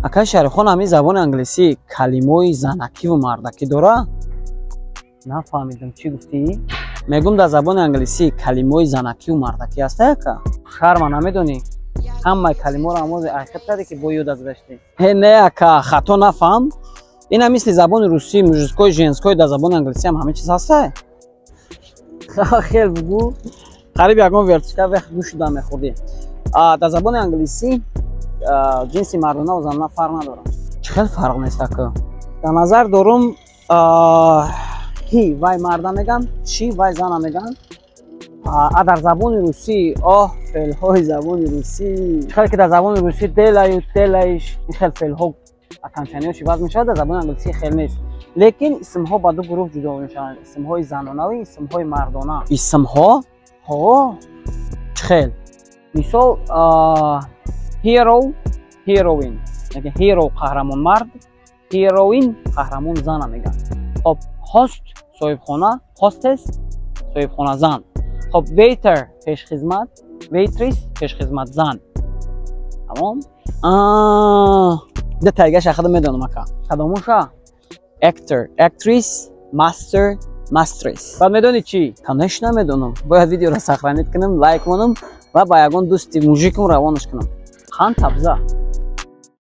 Ака Шарифхон ҳамин забони англисӣ калимаи занакиву мардакӣ дора? Нафаҳмидам чӣ гуфтӣ? Мегум дар забони англисӣ калимаи занакиву мардакӣ аст ака? Шарма намедонӣ? Ҳамаи калимаро амози айхиб кардӣ ки бо ёд аз гашти. Не ака, хато нафаҳм. Ина мисли забони русӣ, мужское, женское дар забони англисӣ ҳам ҳамин чиз ҳаста? Хел бугу. Қариб ягон вертишка вех гӯшуда мехӯрдӣ. Дар забони англисӣ ҷинси мардона ва занона фарқ надорад. Чӣ хел фарқ нест ака? Дар назар дорум he вай марда меган, she вай зана меган. Дар забони русӣ феълҳои забони русӣ. Чӣ хел ки дар забони русӣ делаю, делаиш, ин хел феълҳо аканчаниҳо вазн мешавад, дар забони англисӣ хел нест. Лекин исмҳо ба ду гурӯҳ ҷудо мешаванд. Исмҳои занонаву исмҳои мардона. Исмҳо? Чӣ хел? Мисол hero, heroine. Яке hero қаҳрамон мард, heroine қаҳрамон зана меган. Хоб host соҳибхона, hostess соҳибхона зан. Хоб waiter пешхизмат, waitress пешхизмат зан. Тамом? Да тайгаш ахада медонам ака. Кадомуша? Actor, actress, master, mistress. Баъд медони чӣ? Танеш намедонам. Бояд видеоро сохранит кунам, лайк монам ва ба ягон дӯсти мужикам равонаш кунам. Хан табза.